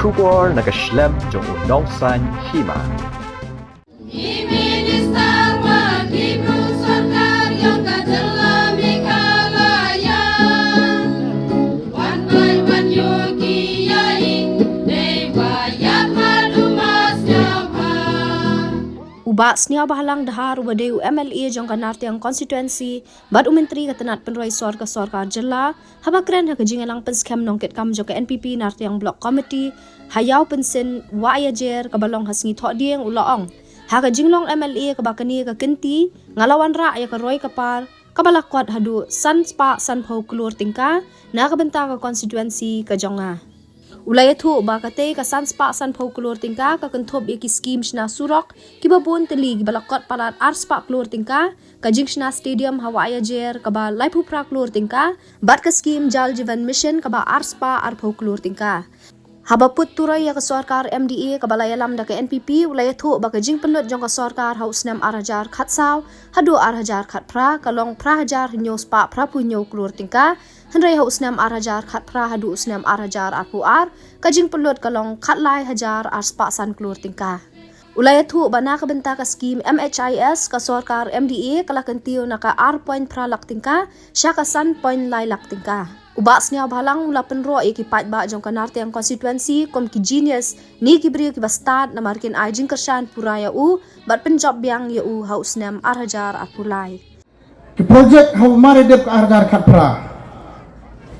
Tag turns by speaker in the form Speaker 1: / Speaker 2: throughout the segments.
Speaker 1: Shubor nakaslem jong unongsan hima.
Speaker 2: Uba snia bahalang dahar ubadeu MLA jong kanarte ang constituency bad umentri katanat penroi sorka jela habakren ha kajingalang penskem nongket kam jong ka NPP narte ang block committee hayau pensin waayajer kabalong hasngi thodieng ulaong ha kajinglong MLA kabakani ka kenti ngalawan ra ya karoi kapar kabalakwat hadu san spa san phau klur tingka na kabenta ka constituency ka jonga Ulay thu bakate ka sanspa san phau klur tingka ka kanthop iki scheme shna surok kibabun teli balakot palat arspa klur tingka ka jingshna stadium hawaya jer ka ba laipu pra klur tingka bat ka scheme jal jivan mission ka ba arspa ar phau klur tingka habaput turai ya ka sarkar MDA ka balayalam da ka NPP ulay thu baka jing penut jong ka sarkar haus nam arajar khatsaw hadu arajar khat pra kalong pra hajar hinyo spa pra punyo klur tingka Henry haus nam arajar khat pra hadu usnam arajar arpuar kajing pelot kalong khatlai hajar arspa san klur tingka ulay thu bana ka benta ka scheme MHIS ka sarkar MDA kala kantiyo naka R point pra lak tingka sya ka san point lai lak tingka ubas niya balang ula penro ikipat ba jong kanarte ang constituency kom ki genius ni kibri ki bastad na markin ajing kersan puraya u bat penjob biang ya u haus nam arajar arpulai
Speaker 3: ki project hau mare dep ka arajar khat pra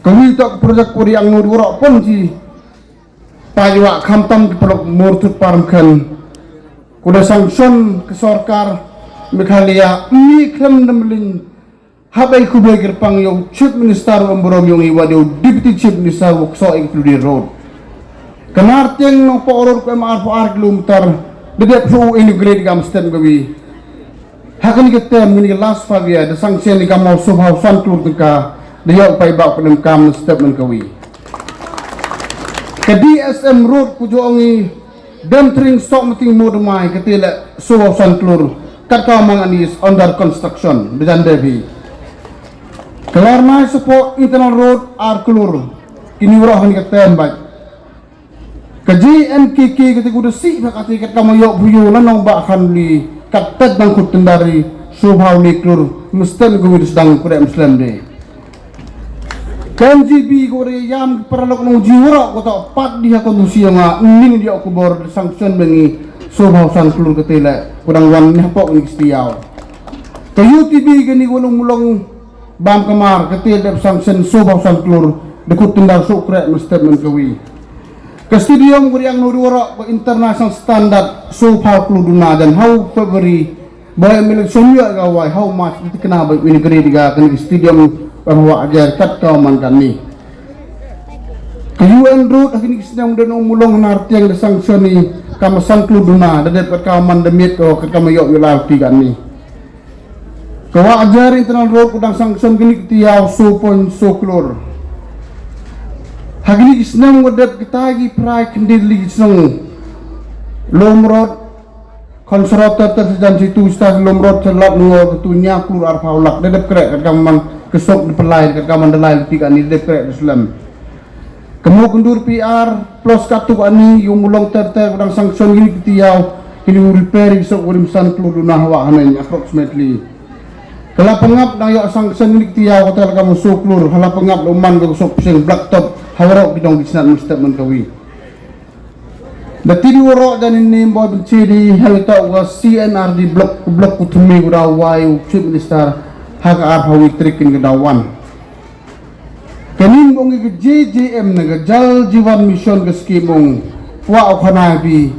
Speaker 3: kami tak projek puri ang nururok pun si paywa kamtam di pelok murtut paramkan kuda sanction ke sarkar Meghalaya mi klem nemling habai kubai gerpang yung chief minister umborong yung iwadiw deputy chief minister wukso included road kanarteng ng paoror ko MR4 kilometer dedep su integrate gam stem gawi hakan kita mini last 5 year the sanction ni kamau subhaw santur tengka dia upay ba penem kam statement kawi ke DSM road pujongi demtring sok meting mudmai ketila suwaw santlur kat manganis under construction bejan devi kelarna support internal road ar klur kini rohan ketem baik ke JNKK ketika udah si bakati kat kamu yok buyu lanong ba kan li kat tet bang kutendari subhaw ni klur mustem gawid sedang kuda muslim de KMGB gore yam peralok nong jiwara ko to pat dia kondusi nga ning dia ko bor sanction bengi subhaw san klur ketela kurang wan nyapok ni stiaw to UTB gani gonong mulong bam kamar ketel dep sanction subhaw san klur dekut tendar sukre statement kawi ke stadium gore yang nuriwara ko international standard subhaw klur duna dan how February bay milik somya gawai how much dikenal bay ini gede diga kan stadium bahwa ajar kat kauman kami ke UN road akhirnya sedang dan umulong narti yang disanksioni kamasan kluduna dan dapat kauman demit ke kamayok wilayah kami ke ajar internal road kudang sanksion kini ketiau supon suklur akhirnya sedang wadat kita lagi prai kendili seneng long road konservator tersedan situ stad long road celap nuo ketunya klur arfaulak dedep krek kat kaman kesok di pelai kat kaman delai tiga ni dedep krek Islam kemu kundur PR plus katu ani yung mulong ter kudang sanction gini ketiau kini repairing sok urim san klur dunah wa hanen approximately kala pengap na yo sanction gini ketiau hotel kamu suklur hala pengap uman go sok sing black top hawarok bidong disnat statement kawi the tidiwaro dan ini boy benciri hawita was CNRD blok kutumi gura wayu chief minister haka arhawi trikin gedawan kanin bongi ke JJM naga jal jiwan mission ke skimong wa okanabi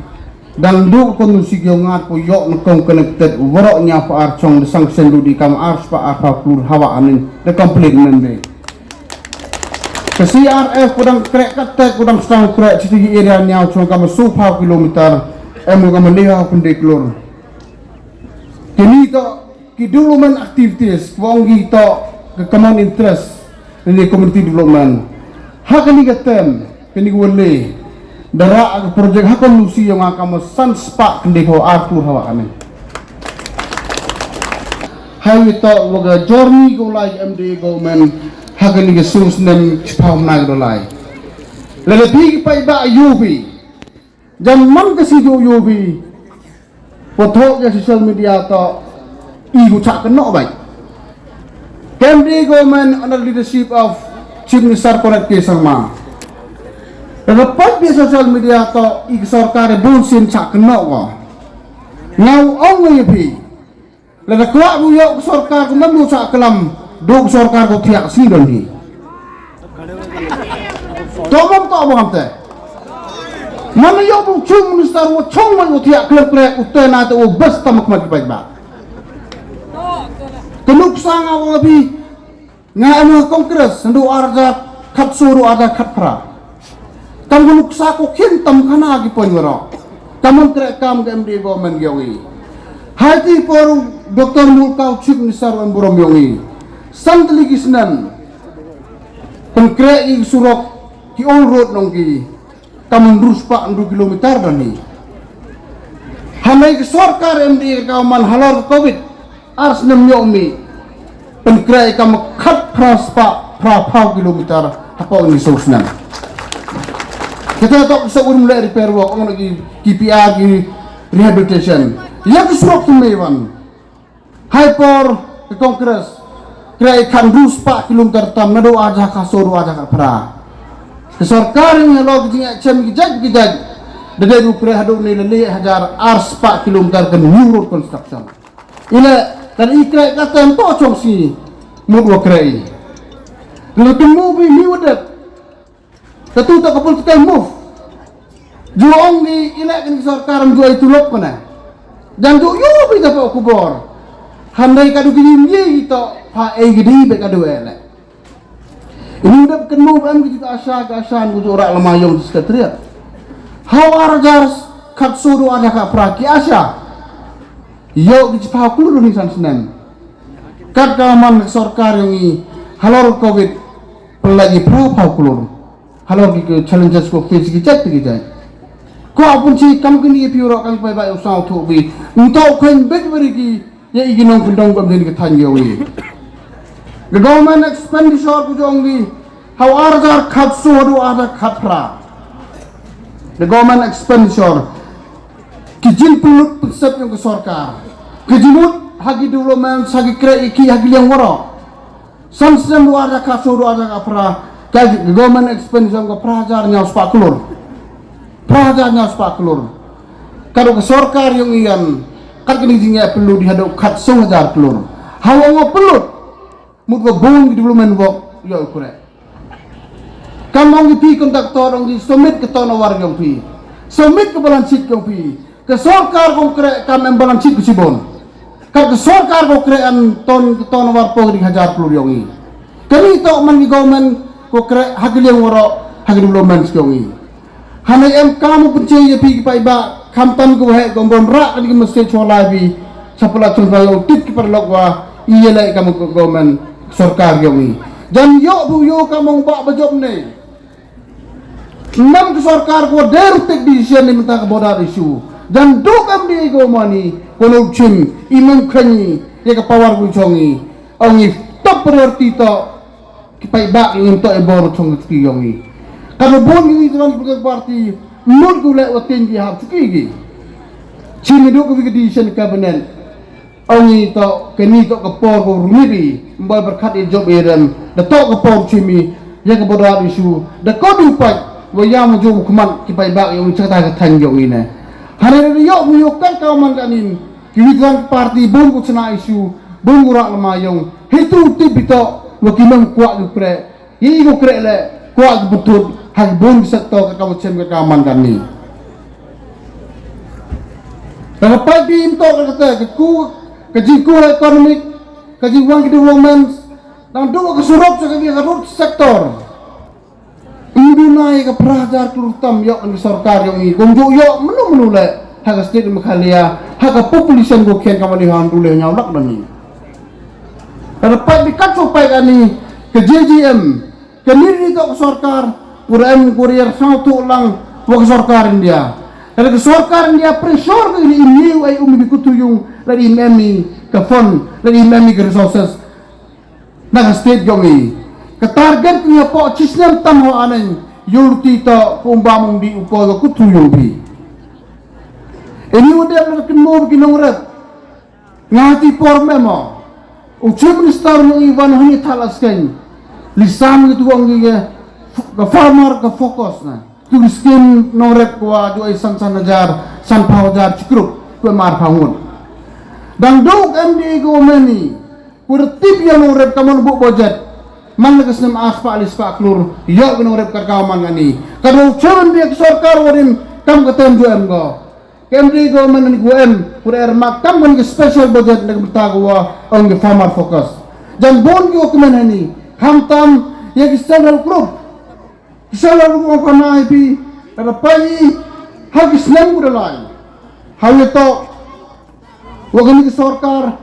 Speaker 3: dan du kondusi gyongat po yok nakong connected waro nya pa archong de sanction du di kam ars pa arha klur hawa anin de complete nende ke CRF kudang krek katek kudang stang krek citi area nyau chung kam supha kilometer emu kam leha kunde klur kini to development activities wongi to ke common interest ini community development hakani gatem kini wole dara ag project hakon lusi yang akam san spa kende ho artur hawa kami hai to waga journey go like MD government hakani ge sus nem chpam na go lai lele big pai ba yubi Zaman kesidu yubi pothok ya social media to igu cak kena baik. KMD government under leadership of Chief Minister Koret K. Sarma. Lepas di social media to igu sarkar bunsin cak kena ko. Ngau ong yubi. Lada kuat buyok sarkar ko mamu cak kelam duk sarkar ko tiak sidon ni. Tomam to abang te. Mana yo bu chung minister wo chong man utia klek utena to bus tamak mat baik ba. Kenuk sang awang abi nga anu kongres ndu arja khat suru arja khat pra. Tam kenuk sa ko kin tam kana gi pon waro. Tamon krek kam MD government yogi. Hati por Dr. Mulkau Chief Minister wan burom yogi. Santli kisnan. Pengkrek surok ki all road nongki. Taman ruspa 2 kilometer dani. Hamai ke sarkar MD kauman halor COVID ars nem yomi. Penkrai kam khat praspa pra kilometer apa ini sosnan. Kita tak bisa mulai repair work on lagi KPR ki rehabilitation. Yang surok tumewan. Hyper ke kongres. Krai kan ruspa kilometer tam nado aja kasoru aja pra. Sarkar yang log jinga cem gijaj dede du pre hadu ni le hajar ars 4 kilometer ke new road construction ila dan ikra kata to chong si mudwa krai le temu bi ni wadat katu tak kapul kita move juong ni ila kan sarkar ju itu lop kana dan ju yo bi dapat kubor handai kadu gini ni to pa e gidi be kadu ele. Ini udah kenu am kita asya ujuk lemayong di sekretariat. How arjar kat suruh ada kak praki asya. Yo di pahakulu ni san senen. Kat kaman sarkar yang halor COVID pelagi pahakulu. Halor ke challenges ko face kita. Ko apun si kam kini piuro kami pai usau tu bi. Untuk kain beg beriki ya iginong pendong kam dini ketanggawi. The government expenditure kujongi how arjar khatsu hadu ada khapra. The government expenditure kijin pulut pusat yang ke sarkar. Kijimut hagi development hagi kira iki hagi yang waro. Samsem du ada khatsu du ada khapra. The government expenditure ke prajar nya spaklur. Prajar nya spaklur. Kalau ke sarkar yang ian kan kini jinga perlu dihadap khatsu hajar kelur. Hawa pelut mudwa bong di development work yo kure kamong di kontraktor ong di submit ke tono warga ong pi submit ke balancit ong pi ke sarkar ong kre kam balancit ke sibon ke sarkar ong kre an ton ke tono warpo di hajar pelur yongi kami to man di government ko kre hagil yang waro hagil development yongi hanai em kamu pencai ye pi pai ba kampan ko he gombon rak di mesti chola bi sapala chon bayo tit ki perlokwa iya lai kamu ke government sarkar yomi dan yo bu yo kamu bak bajob ne nam ke sarkar ko der take decision ni mentang bodar isu dan do kam di go mani kono chim imam khani ye ka power bu chongi ongi top priority to kipai bak yung to e bor chong ki yomi kalau bon ni tuan parti mur gule watin gi hab ki chim do ko decision cabinet Ongi to keni to kapor ko rumiri mbal berkat i job iran da to kapor chimi ya ka bodar isu da ko du pai wo ya mo jom kuman ki pai ba yung chata ka thang yo ine hare yo bu yo kan ka man kanin kiwitwan party bom ko chana isu bom ura lamayong hitu tibito wo kimang kwa du pre yi go kre le kwa butut hal bom bisa to ka mo chem ka man kani da pa dim to ka ku kajiku ekonomi, kajiwan development, dan dua kesurup sekali root sektor. Ini naik ke perajar kelutam yok di sarkar yang ini, kunjuk yok menu le, hak state mekhalia, hak population gokian kamu lihat dulu nyawlak bani. Lepas dikacau pai kani ke JGM, ke niri ke sarkar, kurang kurier satu ulang ke sarkar India. Kalau ke sarkar India pressure ke ini ay bikutuyung lagi memi ke fund lagi memi ke resources nak state jongi ke target punya po cisnem tam ho anen yurti to kumbamung di upo ko kutuyung bi Ini udah berkeno beginong rep. Ngati por memo. Ucap minister yang Ivan hanya talaskan. Lisan gitu orang ke farmer ke fokus na. Tuliskin norep kuah juai san najar san paujar cukup pemar bangun. Dan dok MD government kurtip yang norep kamu buk budget. Man lekas nem aspa alis pak klur. Yok norep karkaman ngani. Kalau ucapan dia sorkar warin kam ketem juem go. MD government ni GM kurer makam kan ke special budget nak bertagwa on the farmer focus. Dan bon yo kemen ni hamtam ya ke central group. Central group ko na IP ada pai hagis nem gudalai. Hawe to wagani ke sarkar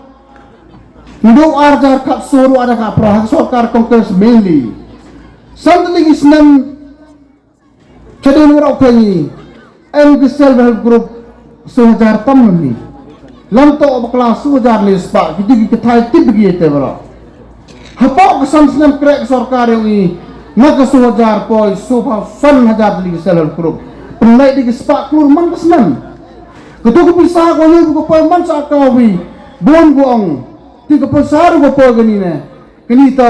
Speaker 3: ndo arjar kat suru ada ka pra sarkar congress mainly. Sandali isnem chadin ro pai em ke self help group 2000 tam ni lam to kelas 2000 les pak gitu kita tip begitu bro hapok kesan senam krek sarkar yang ini maka 2000 poi sofa san hajar li selal group penai di spak klur man kesan ketu bisa ko ni ko poi man sa kawi bon gong ti ko pasar ko poi gani ne kini to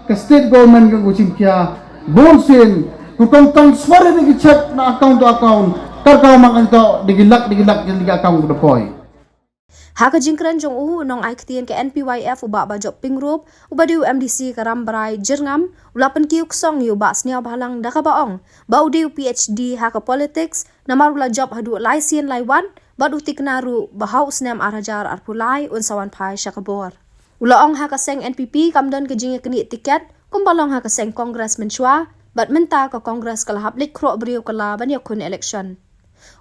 Speaker 3: ke state government ko chimkia bon sen ko kong transfer di check na account to account karkaw makan to digilak yang tiga account ko poi.
Speaker 2: Haka jingkran jong nong ai ktien ke NPYF uba ba job pingrup uba diu MDC karam brai jerngam ulapan kiuk song yu ba snia balang daka baong ba udiu PhD haka politics namarula job hadu laisien laiwan ba utik naru ba haus nem arajar arpulai unsawan pai syakabor. Ulaong haka seng NPP kamdon ke jinge keni tiket kumbalong haka seng kongres menchua bat menta ke kongres kalahap lik kro beriu kala ban yakun election.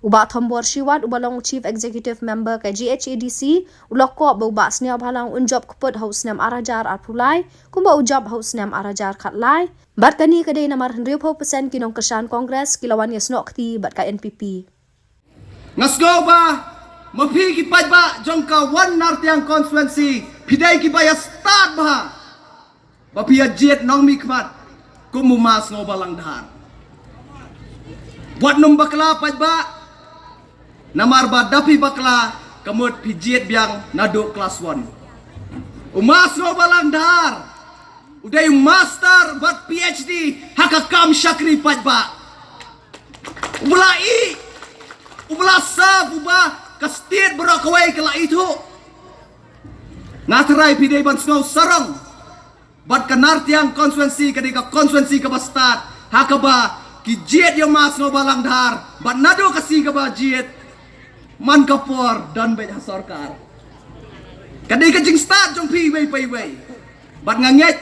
Speaker 2: Uba thombor shiwat ubalong chief executive member ke GHADC uloko ba uba snia balang unjob kuput haus nem arajar arpulai kumba ujab haus nem arajar katlai bat kani kadai namar 100% kinong kesan kongres kilawan yasnok ti bat ka NPP.
Speaker 4: Ngasgo ba mapi ki pai ba jongka wan nartiang constituency pidai ki ba ya start ba ba pia jet nong mi kmat kumumas no balang dhar. Buat num bakla pai ba namar ba dapi bakla kamut pijet biang nado kelas 1. Umas no balang dhar. Uday master buat PhD haka kam syakri pai ba. Ubla sab uba ka state berakawai kala itu. Natrai pidai ban snow sarang. Bat kanartiang konstituensi kadika konstituensi ka bastat haka ba ki jet yang mas no balang dhar bat nado kasi ka ba jet man kapor dan bet sarkar kadai ka jing start jong pi wei pai wei bat nganget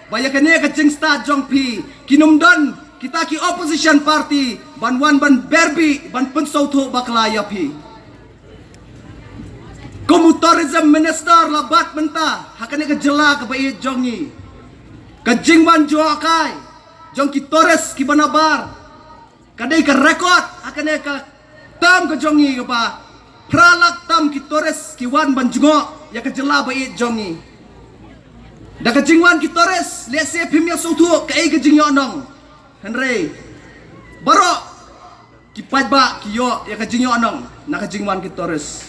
Speaker 4: baya kane ka jing start jong pi kinum don kita ki opposition party ban wan ban berbi ban pensautu baklaya pi komu tourism minister labat menta hakane ka jela ka bai jongi ka jingwan joakai jong ki Torres ki banabar kadai ka record akane ka tam ka jongi ka pa pralak tam ki Torres ki wan banjungo ya ka jela ba it jongi da ka jingwan ki Torres le se pimya sotu ka ai ka jingyo nong henry baro ki pajba ki yo ya ka jingyo nong na ka jingwan ki Torres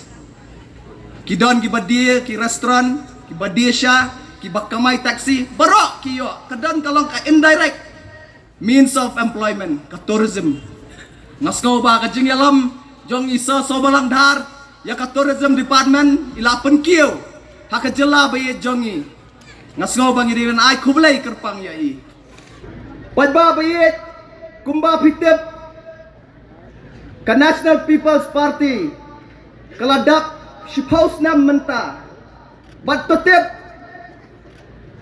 Speaker 4: ki don ki badie ki restaurant ki badie sha ki bakamai taxi baro ki yo kadon kalong ka indirect means of employment ka tourism ngasko ba ka jing yalam jong isa so balang dhar ya ka tourism department ila penkiu ha ka jela ba ye jongi ngasko ba ngirin ai kublai kerpang ya i padba ba ye kumba pitep ka National People's Party kaladak shiphouse nam menta bat totep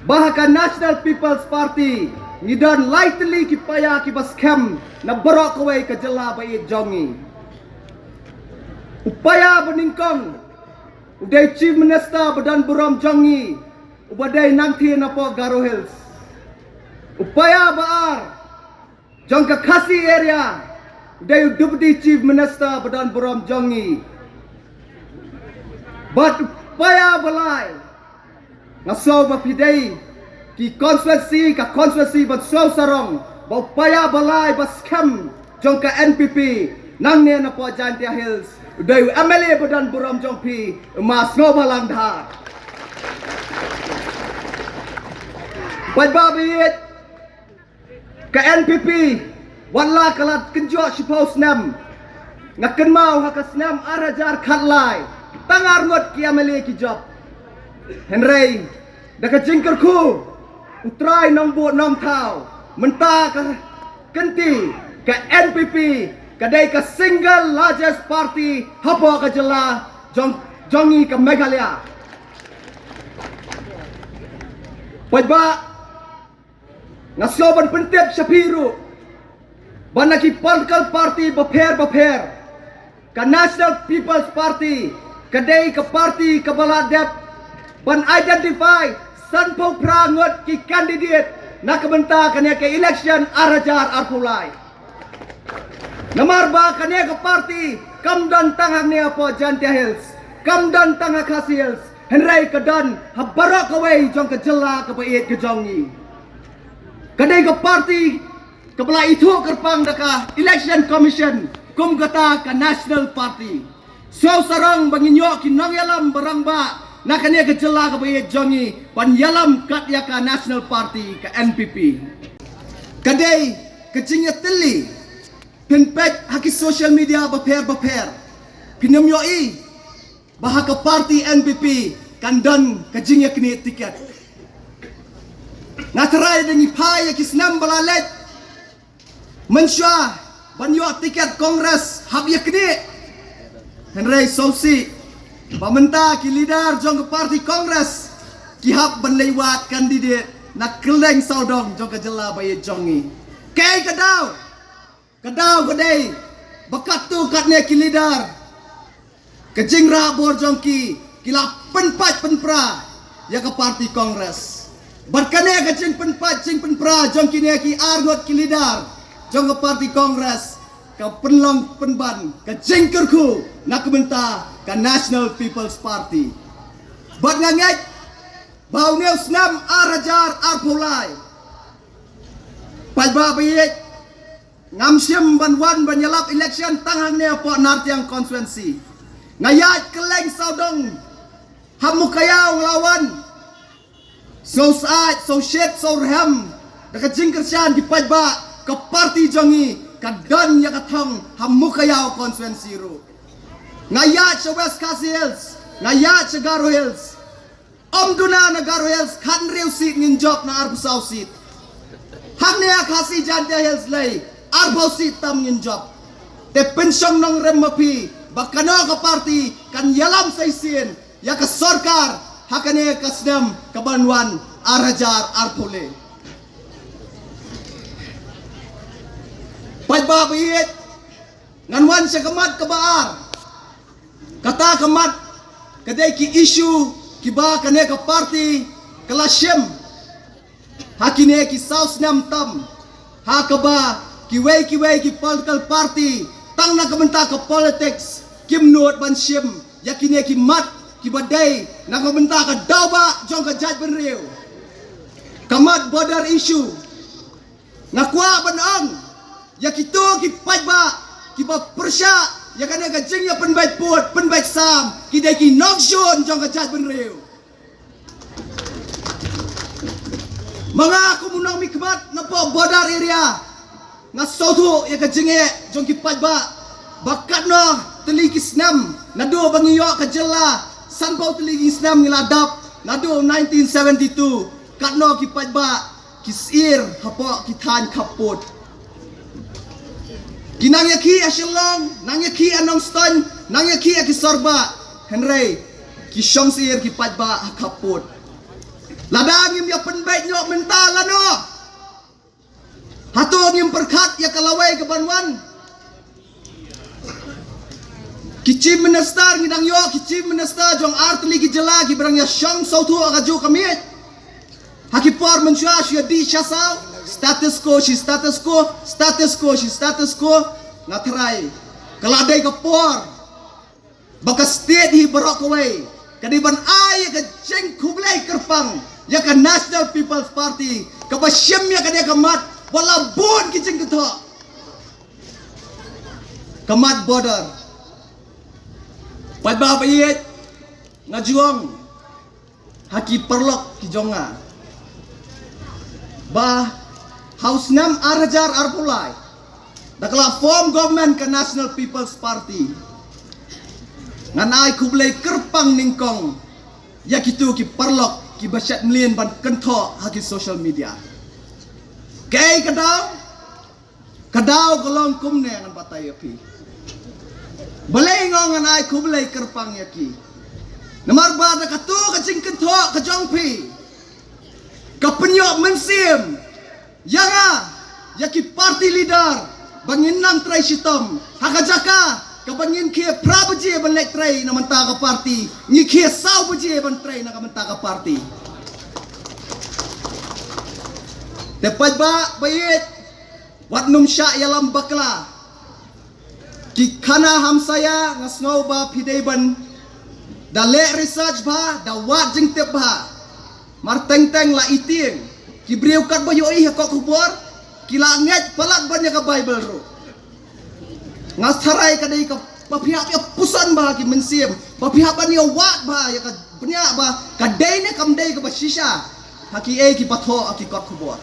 Speaker 4: bahaka National People's Party ngidon lightly ki paya ki baskem na barok away ka jela ba it jongi upaya beningkong uday chief minister badan buram jongi ubadai nangti na po Garo Hills upaya baar jong ka Khasi area uday deputy chief minister badan buram jongi but upaya balai ngaso ba pidai ki konstituensi ban so sarong ba upaya balai ba scam jong ka NPP nang ne na po Jantia Hills dai MLA Badan Buram Jongpi mas ngobalang dhar Pai babit ka NPP wala kalat kenjo sipau snam ngaken mau hakasnam arajar khatlai tangar ngot ki MLA ki job Henry daka jingker ku utrai nong bu nong thau menta ka kenti ka NPP kadai ka single largest party hapo ka jela jongi ka Meghalaya pajba ngasoban pentep Shapiru banaki political party baper ka National People's Party kadai ka party ka baladep ban identify sanpau prangot ki candidate na kabenta kanya ke election arajar arpulai Namarba kanya ka party kamdan tangang niya po Jantia Hills kamdan tanga Khasi Hills Henry kadan habarok away jong kajela kabait kajongi kadai ka party kabala itu kerpang daka election commission kum kata ka National Party so sarang banginyo kinang yalam barang ba na kanya kajela kabait jongi pan yalam kat ya ka National Party ka NPP kadai kajingya tili Pinpek haki social media baper pinamyoi bahaka party NPP kandan kajingya kini tiket natarai dengi pai kisnam balalet mensya banyo tiket kongres habya kini Henry Sosi pamenta ki leader jong party kongres ki hab banlewat kandidat nak keleng saudong jong kajela bayi jongi kai Kadau kadai bakat tu katnya ki leader kejingra bor jongki kila penpat penpra ya ke parti kongres barkane kejing penpat jing penpra jongki ne ki argot ki leader jong ke parti kongres ke penlong penban kejing kerku nak benta ke National People's Party bat ngangai bau neu snam arajar arpulai pajba bayik ngamsim banwan banyalap election tanghang ne po nartiang konstituensi ngayat keleng saudong hamukayau nglawan so saat so shit so rem dekat jingkersian di pajba ke parti jongi kadan ya katong hamukayau konstituensi ru ngayat sa West Khasi Hills ngayat sa Garo Hills omduna na Garo Hills kan rew seat nginjok na arbusau seat hamne Khasi Jantia Hills lay arbau si tam nginjok te pensyong nong remapi bakano ka party kan yalam saisin ya ka sarkar hakane kasdam kabanwan arajar arpole pajbabit nganwan sa kamat kabaar kata kamat kadai ki issue kiba kane ka party kalasyem hakine ki saus nam tam hakaba kiway ki political party tang na kabenta ka politics kim nuot ban sim yakine ki mat ki badai na kabenta ka dawa jong ka judge ben riu kamat border issue na kwa banang yakito ki pajba ki ba persya yakane ka jing ya penbait put penbait sam ki dai ki nokshon jong ka judge ben riu mga kumunong mikmat na po border area nga sotu ya ka jinge jong ki pajba bakat no teliki snam nado bangiyo ka jela sanpau teliki snam ngiladap nado 1972 katno ki pajba kisir hapo kitan kaput kinang yaki asilong nang yaki anong ston nang yaki akisorba Henry kisyong sir ki pajba kaput ladang yum ya penbait nyok mental ano Hatong yung perkat ya kalaway ke banwan. Kici menester ngidang yo kici menester jong artli ki jela ki berang ya syang sautu akaju kami. Hakipor mensya shia di syasau status quo natrai. Kaladai ke por. Baka state hi barok away. Kadiban ay ka jeng kublay kerpang ya ka National People's Party ka basyem ya ka dia kamat wala bon kijing keto kemat border. Pai ba bayet ngajuang haki perlok ki jonga. Ba House 6 arhajar arpulai. Dakla form government ke National People's Party. Nganai kublai kerpang ningkong. Ya kitu ki perlok ki basyat melin ban kentok haki social media. Kay kadau golong kumne ngan batai api. Balai ngong nganai kublai kerpang yaki. Namar ba da katu kacing kentok ke jongpi. Kapenyok mensim. Yanga yaki party leader bangin nang trai sitom hakajaka kabangin kia prabaje ban lek trai na mantaka party ni kia sau baje ban trai na mantaka party tepat ba bayit wat num sya yalam bakla ki kana hamsaya ngasngau ba pidai ban da lek research ba da wat jing tep ba mar teng teng la iting ki briu kat ba yoi ha kok kubor kila nget palat banyak ke Bible ro ngasarai kadai ke pihak ya pusan ba ki mensim pihak ban ya wat ba ya ka punya ba kadai ne kam dai ke basisha haki ki patho aki kot kubor